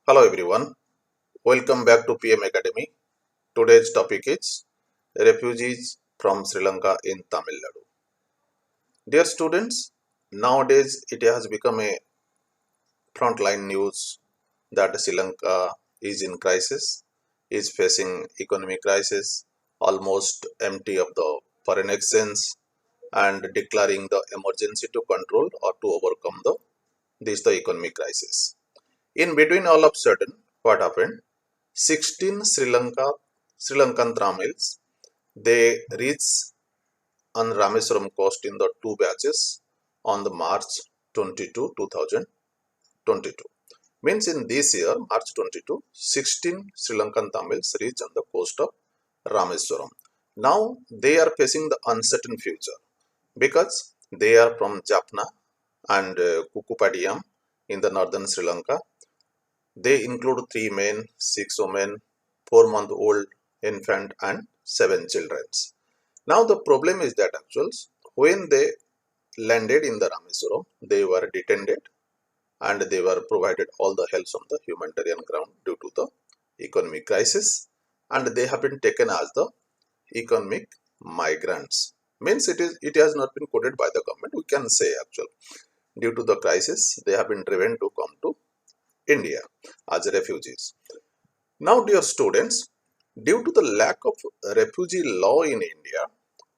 Hello everyone, welcome back to PM Academy. Today's topic is refugees from Sri Lanka in Tamil Nadu. Dear students, nowadays it has become a frontline news that Sri Lanka is in crisis, is facing economic crisis, almost empty of the foreign exchange, and declaring the emergency to control or to overcome the economic crisis. In between all of sudden, what happened? 16 Sri Lankan Tamils, they reached on Rameswaram coast in the two batches on the March 22, 2022. Means in this year, March 22, 16 Sri Lankan Tamils reached on the coast of Rameswaram. Now they are facing the uncertain future because they are from Jaffna and Kukupadiyam in the northern Sri Lanka. They include 3 men, 6 women, 4-month-old infant and 7 children. Now the problem is that actually when they landed in the Rameswaram, they were detained and they were provided all the help on the humanitarian ground due to the economic crisis, and they have been taken as the economic migrants. Means it has not been quoted by the government. We can say actually due to the crisis they have been driven to come to India as refugees. Now, dear students, due to the lack of refugee law in India,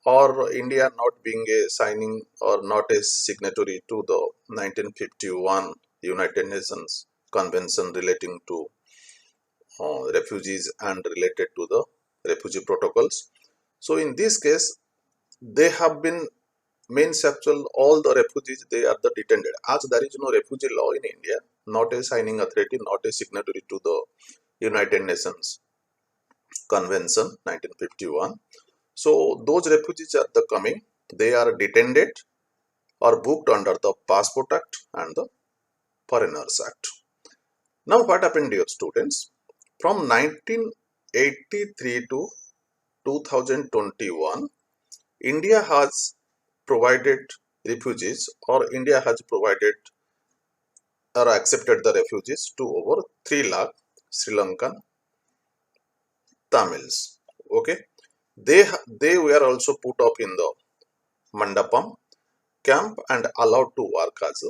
or India not being a signing or not a signatory to the 1951 United Nations Convention relating to refugees and related to the refugee protocols. So, in this case, they have been means actual all the refugees they are the detained as there is no refugee law in India, not a signing authority, not a signatory to the United Nations Convention 1951. So those refugees are the coming, they are detained or booked under the Passport Act and the Foreigners Act. Now what happened, dear students? From 1983 to 2021, India has provided refugees, or India has provided or accepted the refugees to over 3 lakh Sri Lankan Tamils. Okay, they were also put up in the mandapam camp and allowed to work as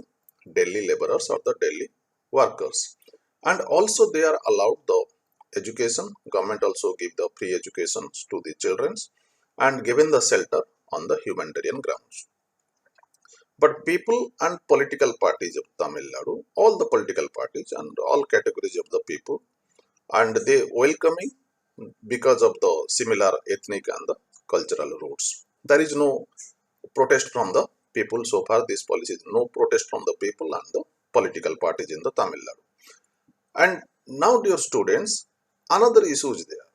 Delhi laborers or the Delhi workers, and also they are allowed the education. Government also give the free education to the children and given the shelter on the humanitarian grounds. But people and political parties of Tamil Nadu, all the political parties and all categories of the people, and they welcoming because of the similar ethnic and the cultural roots. There is no protest from the people so far. This policy is no protest from the people and the political parties in the Tamil Nadu. And now, dear students, another issue is there.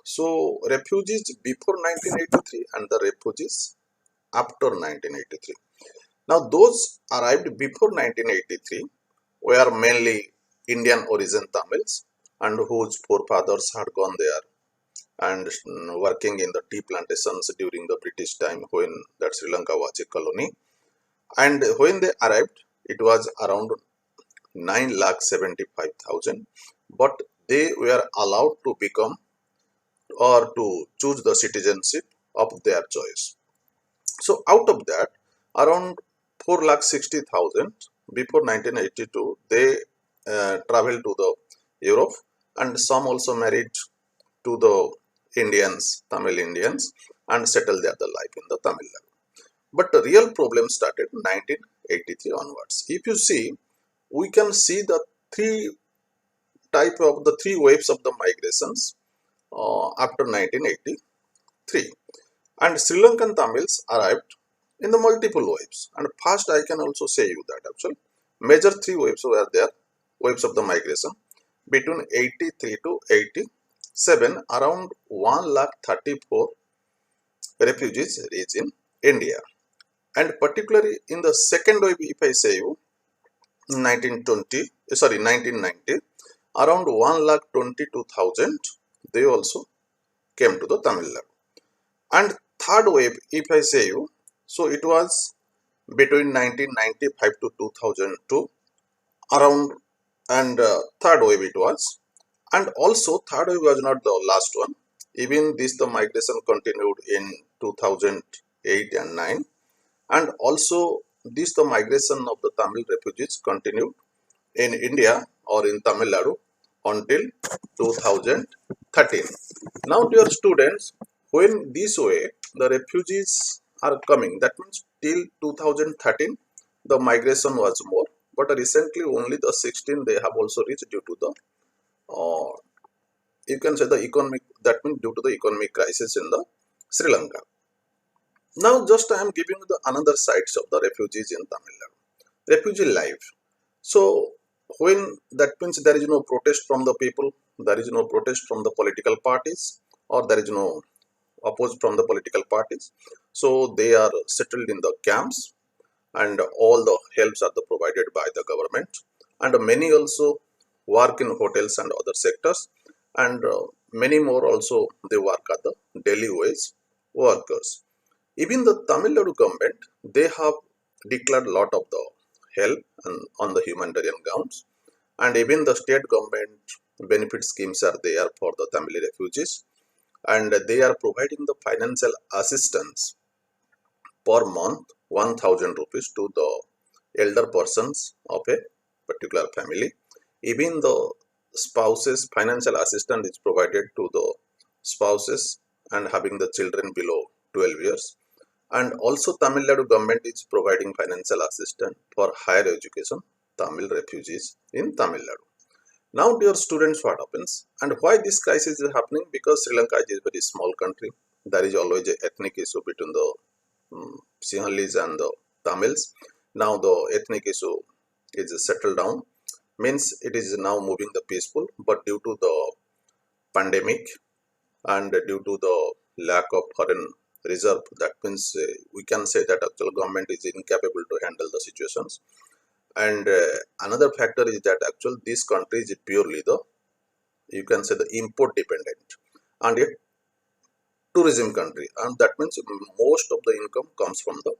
So, refugees before 1983 and the refugees after 1983. Now, those arrived before 1983 were mainly Indian origin Tamils and whose forefathers had gone there and working in the tea plantations during the British time when that Sri Lanka was a colony. And when they arrived, it was around 9,75,000, but they were allowed to become or to choose the citizenship of their choice. So out of that, around 4,60,000 before 1982, they traveled to the Europe, and some also married to the Indians, Tamil Indians, and settled their life in the Tamil Nadu. But the real problem started 1983 onwards. If you see, we can see the three waves of the migrations after 1983. And Sri Lankan Tamils arrived in the multiple waves. And first I can also say you that actually major 3 waves were there, waves of the migration between 83 to 87, around 1,34,000 refugees reached in India. And particularly in the second wave, if I say you, 1990, around 1,22,000, they also came to the Tamil Nadu. And third wave, if I say you, so it was between 1995 to 2002, around and third wave it was. And also third wave was not the last one. Even this the migration continued in 2008 and 9, and also this the migration of the Tamil refugees continued in India or in Tamil Nadu until 2013. Now dear students, when this way the refugees are coming, that means till 2013 the migration was more, but recently only the 16 they have also reached due to the uh, you can say the economic, that means due to the economic crisis in the Sri Lanka. Now just I am giving you the another sides of the refugees in Tamil Nadu. Refugee life. So when that means there is no protest from the people, there is no protest from the political parties, or there is no oppose from the political parties. So they are settled in the camps, and all the helps are provided by the government, and many also work in hotels and other sectors, and many more also they work at the daily wage workers. Even the Tamil Nadu government, they have declared lot of the help on the humanitarian grounds, and even the state government benefit schemes are there for the Tamil refugees, and they are providing the financial assistance per month 1000 rupees to the elder persons of a particular family. Even the spouses financial assistance is provided to the spouses and having the children below 12 years. And also Tamil Nadu government is providing financial assistance for higher education Tamil refugees in Tamil Nadu. Now dear students, what happens and why this crisis is happening? Because Sri Lanka is a very small country. There is always an ethnic issue between the Sinhalese and the Tamils. Now the ethnic issue is settled down, means it is now moving the peaceful, but due to the pandemic and due to the lack of foreign reserve, that means we can say that actual government is incapable to handle the situations. And another factor is that actual this country is purely the, you can say, the import dependent and a tourism country, and that means most of the income comes from the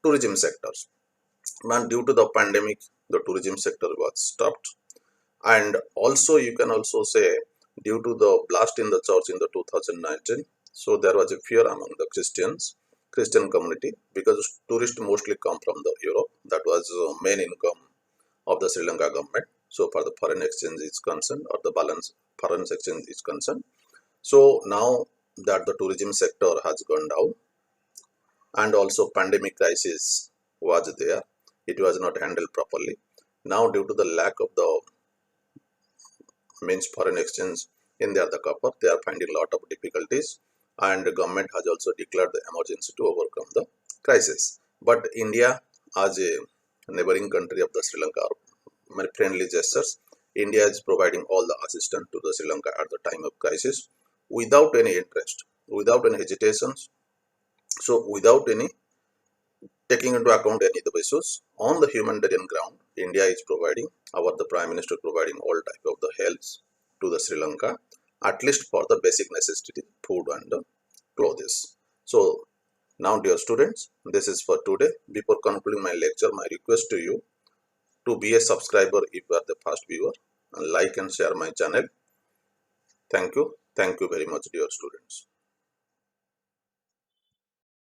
tourism sectors. And due to the pandemic the tourism sector was stopped, and also you can also say due to the blast in the church in the 2019, so there was a fear among the Christian community, because tourists mostly come from the Europe. That was the main income of the Sri Lanka government. So for the foreign exchange is concerned, or the balance foreign exchange is concerned. So now that the tourism sector has gone down, and also pandemic crisis was there, it was not handled properly. Now due to the lack of the means foreign exchange in their the copper, they are finding a lot of difficulties, and the government has also declared the emergency to overcome the crisis. But India, as a neighboring country of the Sri Lanka, many friendly gestures, India is providing all the assistance to the Sri Lanka at the time of crisis without any interest, without any hesitations. So without any taking into account any of the issues on the humanitarian ground, India is providing, our the Prime Minister providing all type of the helps to the Sri Lanka, at least for the basic necessity, food and clothes. So now dear students, this is for today. Before concluding my lecture, my request to you to be a subscriber if you are the first viewer, and like and share my channel. Thank you very much dear students.